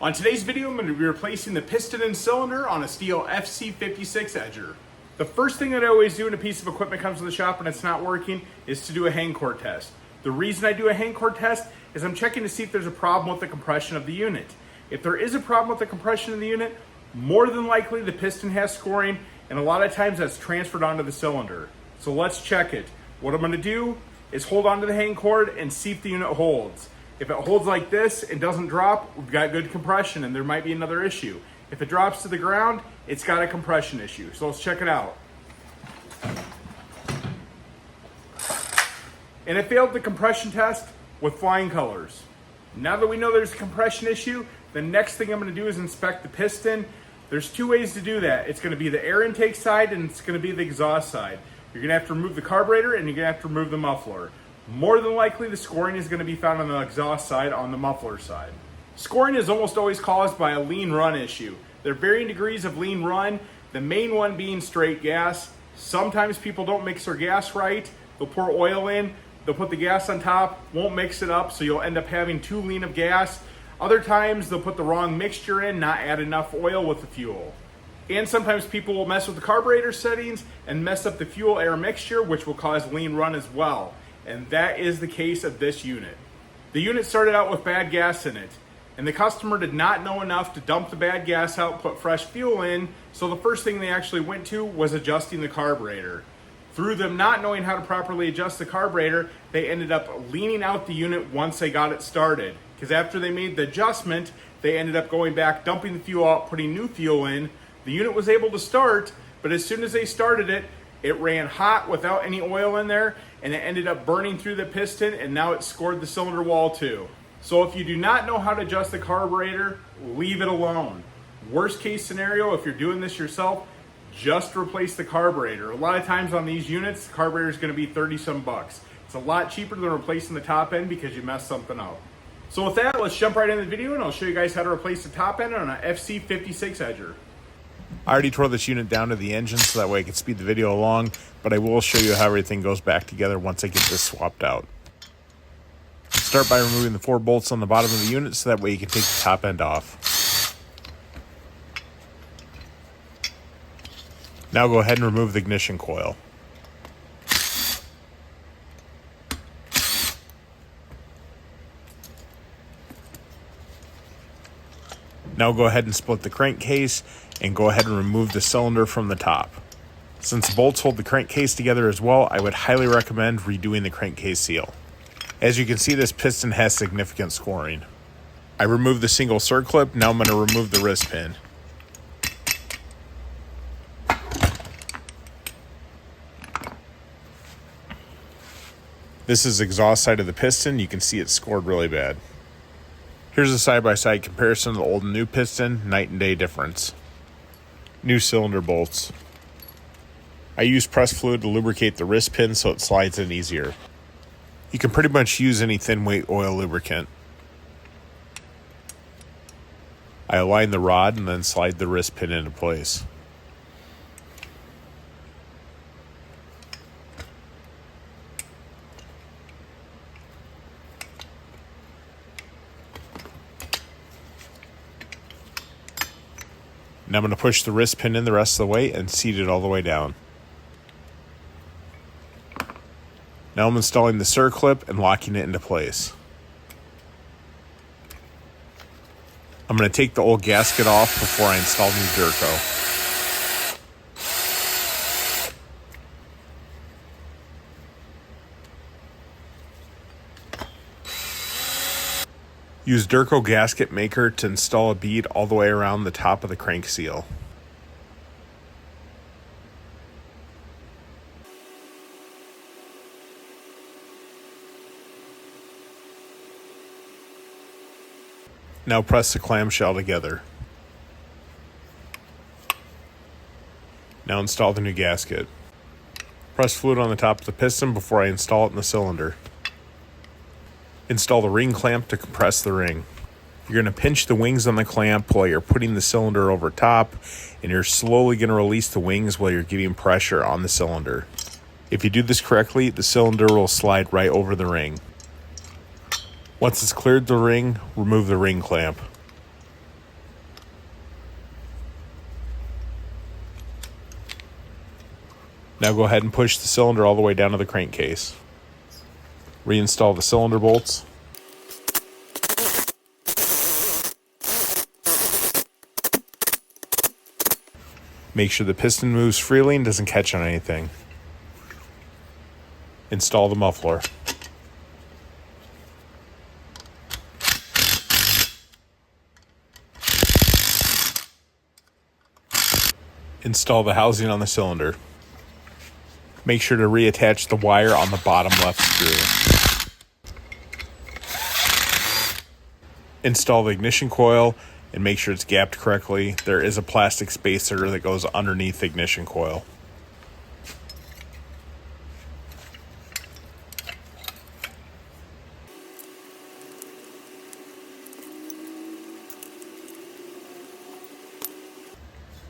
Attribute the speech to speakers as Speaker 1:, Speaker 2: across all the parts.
Speaker 1: On today's video, I'm going to be replacing the piston and cylinder on a Stihl FC 56 edger. The first thing that I always do when a piece of equipment comes to the shop and it's not working is to do a hang core test. The reason I do a hang core test is I'm checking to see if there's a problem with the compression of the unit. If there is a problem with the compression of the unit, more than likely the piston has scoring, and a lot of times that's transferred onto the cylinder. So let's check it. What I'm going to do is hold onto the hang cord and see if the unit holds. If it holds like this and doesn't drop, we've got good compression and there might be another issue. If it drops to the ground, it's got a compression issue. So let's check it out. And it failed the compression test with flying colors. Now that we know there's a compression issue, the next thing I'm going to do is inspect the piston. There's two ways to do that. It's going to be the air intake side and it's going to be the exhaust side. You're going to have to remove the carburetor and you're going to have to remove the muffler. More than likely, the scoring is going to be found on the exhaust side, on the muffler side. Scoring is almost always caused by a lean run issue. There are varying degrees of lean run, the main one being straight gas. Sometimes people don't mix their gas right. They'll pour oil in, they'll put the gas on top, won't mix it up, so you'll end up having too lean of gas. Other times, they'll put the wrong mixture in, not add enough oil with the fuel. And sometimes people will mess with the carburetor settings and mess up the fuel air mixture, which will cause lean run as well. And that is the case of this unit. The unit started out with bad gas in it, and the customer did not know enough to dump the bad gas out, put fresh fuel in, so the first thing they actually went to was adjusting the carburetor. Through them not knowing how to properly adjust the carburetor, they ended up leaning out the unit once they got it started. Because after they made the adjustment, they ended up going back, dumping the fuel out, putting new fuel in. The unit was able to start, but as soon as they started it, it ran hot without any oil in there, and it ended up burning through the piston, and now it scored the cylinder wall too. So if you do not know how to adjust the carburetor, leave it alone. Worst case scenario, if you're doing this yourself, just replace the carburetor. A lot of times on these units, the carburetor is going to be 30 some bucks. It's a lot cheaper than replacing the top end because you messed something up. So with that, let's jump right into the video and I'll show you guys how to replace the top end on an FC 56 edger.
Speaker 2: I already tore this unit down to the engine so that way I can speed the video along, but I will show you how everything goes back together once I get this swapped out. Start by removing the 4 bolts on the bottom of the unit so that way you can take the top end off. Now go ahead and remove the ignition coil. Now go ahead and split the crankcase and go ahead and remove the cylinder from the top. Since the bolts hold the crankcase together as well, I would highly recommend redoing the crankcase seal. As you can see, this piston has significant scoring. I removed the single circlip, now I'm going to remove the wrist pin. This is the exhaust side of the piston. You can see it scored really bad. Here's a side-by-side comparison of the old and new piston, night and day difference. New cylinder bolts. I use press fluid to lubricate the wrist pin so it slides in easier. You can pretty much use any thin weight oil lubricant. I align the rod and then slide the wrist pin into place. Now I'm going to push the wrist pin in the rest of the way and seat it all the way down. Now I'm installing the circlip and locking it into place. I'm going to take the old gasket off before I install new Durco. Use Durco gasket maker to install a bead all the way around the top of the crank seal. Now press the clamshell together. Now install the new gasket. Press fluid on the top of the piston before I install it in the cylinder. Install the ring clamp to compress the ring. You're going to pinch the wings on the clamp while you're putting the cylinder over top, and you're slowly going to release the wings while you're giving pressure on the cylinder. If you do this correctly, the cylinder will slide right over the ring. Once it's cleared the ring, remove the ring clamp. Now go ahead and push the cylinder all the way down to the crankcase. Reinstall the cylinder bolts. Make sure the piston moves freely and doesn't catch on anything. Install the muffler. Install the housing on the cylinder. Make sure to reattach the wire on the bottom left screw. Install the ignition coil and make sure it's gapped correctly. There is a plastic spacer that goes underneath the ignition coil.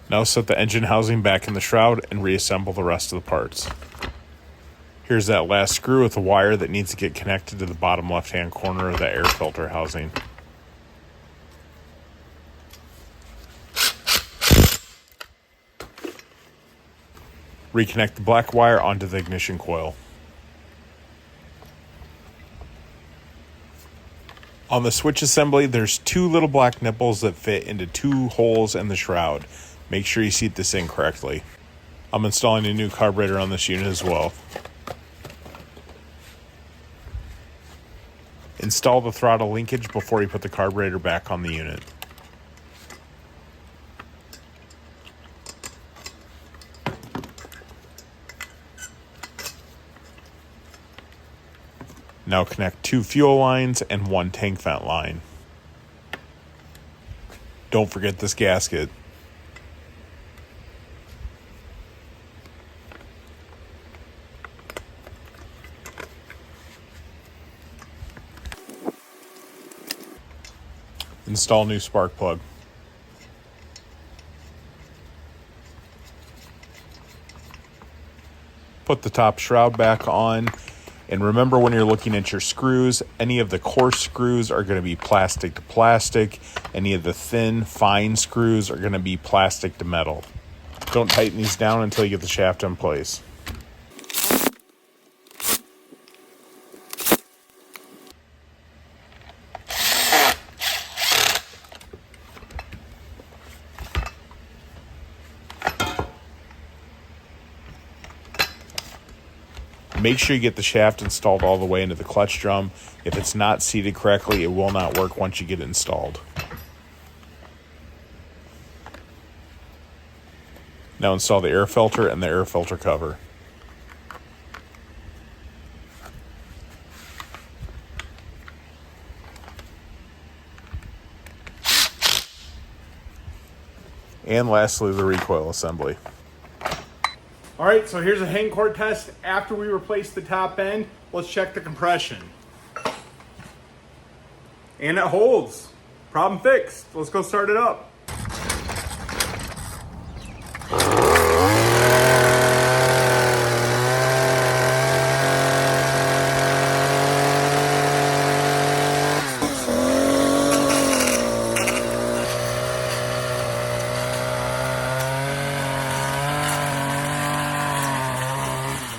Speaker 2: Now set the engine housing back in the shroud and reassemble the rest of the parts. Here's that last screw with the wire that needs to get connected to the bottom left-hand corner of the air filter housing. Reconnect the black wire onto the ignition coil. On the switch assembly, there's two little black nipples that fit into two holes in the shroud. Make sure you seat this in correctly. I'm installing a new carburetor on this unit as well. Install the throttle linkage before you put the carburetor back on the unit. Now connect 2 fuel lines and 1 tank vent line. Don't forget this gasket. Install new spark plug. Put the top shroud back on, and remember when you're looking at your screws, any of the coarse screws are going to be plastic to plastic. Any of the thin, fine screws are going to be plastic to metal. Don't tighten these down until you get the shaft in place. Make sure you get the shaft installed all the way into the clutch drum. If it's not seated correctly, it will not work once you get it installed. Now install the air filter and the air filter cover. And lastly, the recoil assembly.
Speaker 1: All right, so here's a hang cord test. After we replace the top end, let's check the compression. And it holds. Problem fixed. Let's go start it up.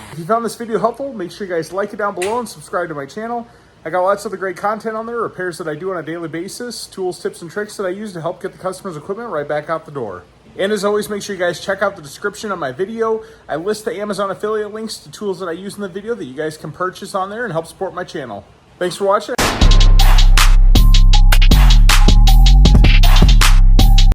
Speaker 1: If you found this video helpful, make sure you guys like it down below and subscribe to my channel. I got lots of other great content on there, repairs that I do on a daily basis, tools, tips, and tricks that I use to help get the customer's equipment right back out the door. And as always, make sure you guys check out the description of my video. I list the Amazon affiliate links to tools that I use in the video that you guys can purchase on there and help support my channel. Thanks for watching.